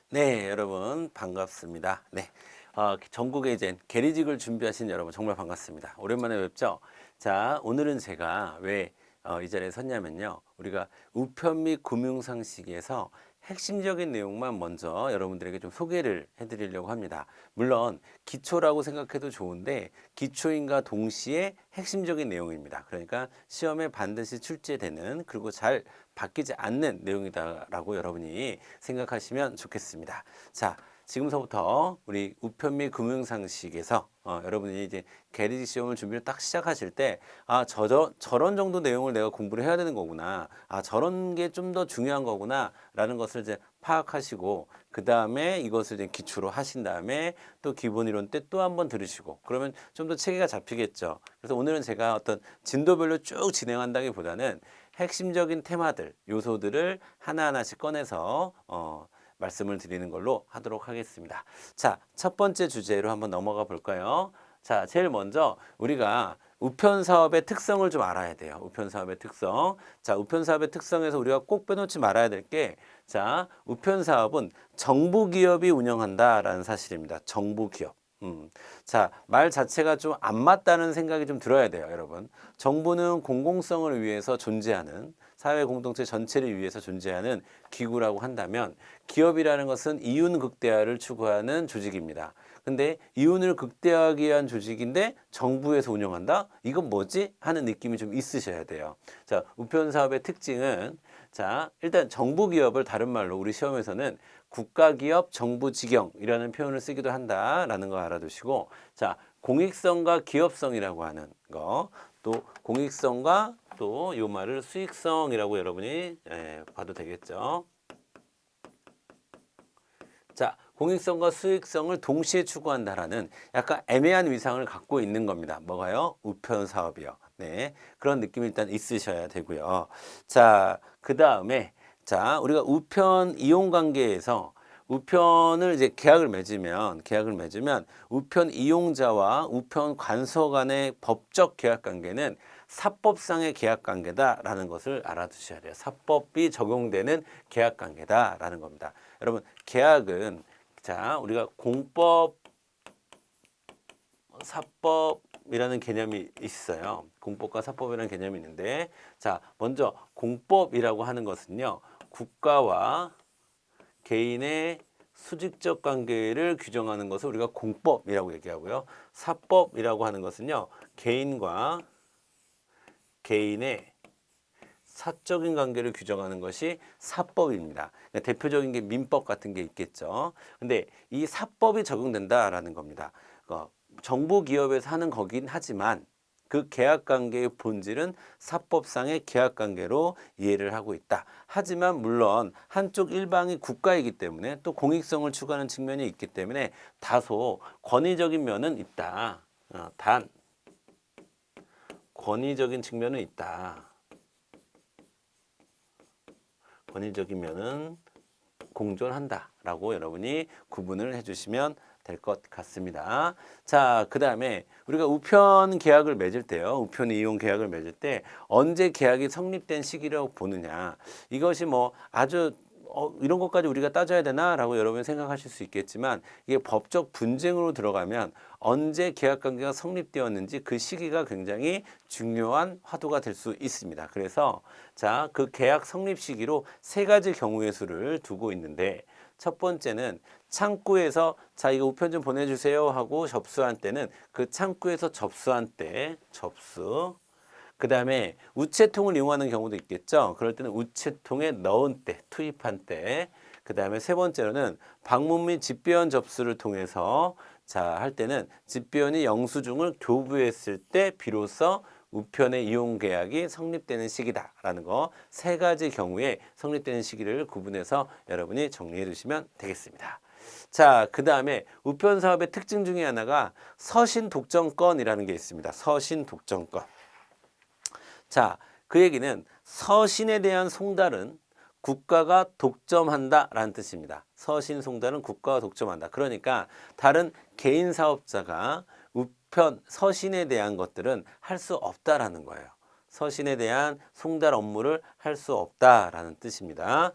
네, 여러분 반갑습니다. 네, 전국에 이제 계리직을 준비하신 여러분 정말 반갑습니다. 오랜만에 뵙죠? 자, 오늘은 제가 왜 이 자리에 섰냐면요. 우리가 우편 및 금융상식에서 핵심적인 내용만 먼저 여러분들에게 좀 소개를 해드리려고 합니다. 물론 기초라고 생각해도 좋은데 기초인가 동시에 핵심적인 내용입니다. 그러니까 시험에 반드시 출제되는 그리고 잘 바뀌지 않는 내용이다라고 여러분이 생각하시면 좋겠습니다. 자, 지금서부터 우리 우편 및 금융상식에서 여러분이 이제 계리직 시험을 준비를 딱 시작하실 때, 저런 정도 내용을 내가 공부를 해야 되는 거구나. 저런 게 좀 더 중요한 거구나. 라는 것을 이제 파악하시고, 그 다음에 이것을 이제 기초로 하신 다음에 또 기본 이론 때 또 한번 들으시고, 그러면 좀 더 체계가 잡히겠죠. 그래서 오늘은 제가 어떤 진도별로 쭉 진행한다기보다는 핵심적인 테마들, 요소들을 하나하나씩 꺼내서 말씀을 드리는 걸로 하도록 하겠습니다. 자, 첫 번째 주제로 한번 넘어가 볼까요? 자, 제일 먼저 우리가 우편 사업의 특성을 좀 알아야 돼요. 우편 사업의 특성. 자, 우편 사업의 특성에서 우리가 꼭 빼놓지 말아야 될 게, 자, 우편 사업은 정부 기업이 운영한다라는 사실입니다. 정부 기업. 자, 말 자체가 좀 안 맞다는 생각이 좀 들어야 돼요, 여러분. 정부는 공공성을 위해서 존재하는 사회 공동체 전체를 위해서 존재하는 기구라고 한다면 기업이라는 것은 이윤 극대화를 추구하는 조직입니다. 근데 이윤을 극대화하기 위한 조직인데 정부에서 운영한다? 이건 뭐지? 하는 느낌이 좀 있으셔야 돼요. 자, 우편 사업의 특징은 자, 일단 정부 기업을 다른 말로 우리 시험에서는 국가기업 정부직영이라는 표현을 쓰기도 한다라는 거 알아두시고, 자, 공익성과 기업성이라고 하는 거, 또 공익성과 또 이 말을 수익성이라고 여러분이 봐도 되겠죠. 자, 공익성과 수익성을 동시에 추구한다라는 약간 애매한 위상을 갖고 있는 겁니다. 뭐가요? 우편 사업이요. 네, 그런 느낌이 일단 있으셔야 되고요. 자, 그 다음에 자, 우리가 우편 이용 관계에서 우편을 이제 계약을 맺으면 우편 이용자와 우편 관서 간의 법적 계약 관계는 사법상의 계약 관계다라는 것을 알아두셔야 돼요. 사법이 적용되는 계약 관계다라는 겁니다. 여러분, 계약은 자, 우리가 공법, 사법이라는 개념이 있어요. 공법과 사법이라는 개념이 있는데, 자, 먼저 공법이라고 하는 것은요, 국가와 개인의 수직적 관계를 규정하는 것을 우리가 공법이라고 얘기하고요. 사법이라고 하는 것은요, 개인과 개인의 사적인 관계를 규정하는 것이 사법입니다. 그러니까 대표적인 게 민법 같은 게 있겠죠. 근데 이 사법이 적용된다라는 겁니다. 정부 기업에서 하는 거긴 하지만 그 계약 관계의 본질은 사법상의 계약 관계로 이해를 하고 있다. 하지만 물론 한쪽 일방이 국가이기 때문에 또 공익성을 추구하는 측면이 있기 때문에 다소 권위적인 면은 있다. 단 권위적인 측면은 있다. 권위적인 면은 공존한다라고 여러분이 구분을 해주시면 될 것 같습니다. 자, 그 다음에 우리가 우편 계약을 맺을 때요. 우편 이용 계약을 맺을 때 언제 계약이 성립된 시기라고 보느냐. 이것이 뭐 아주 이런 것까지 우리가 따져야 되나라고 여러분이 생각하실 수 있겠지만 이게 법적 분쟁으로 들어가면 언제 계약 관계가 성립되었는지 그 시기가 굉장히 중요한 화두가 될 수 있습니다. 그래서 자, 그 계약 성립 시기로 세 가지 경우의 수를 두고 있는데 첫 번째는 창구에서 자, 이거 우편 좀 보내주세요 하고 접수한 때는 그 창구에서 접수한 때 접수. 그 다음에 우체통을 이용하는 경우도 있겠죠. 그럴 때는 우체통에 넣은 때, 투입한 때. 그 다음에 세 번째로는 방문 및 집배원 접수를 통해서 자, 할 때는 집배원이 영수증을 교부했을 때 비로소 우편의 이용 계약이 성립되는 시기다라는 거 세 가지 경우에 성립되는 시기를 구분해서 여러분이 정리해 두시면 되겠습니다. 자, 그 다음에 우편 사업의 특징 중에 하나가 서신 독점권이라는 게 있습니다. 서신 독점권. 자, 그 얘기는 서신에 대한 송달은 국가가 독점한다라는 뜻입니다. 서신 송달은 국가가 독점한다. 그러니까 다른 개인 사업자가 우편 서신에 대한 것들은 할 수 없다라는 거예요. 서신에 대한 송달 업무를 할 수 없다라는 뜻입니다.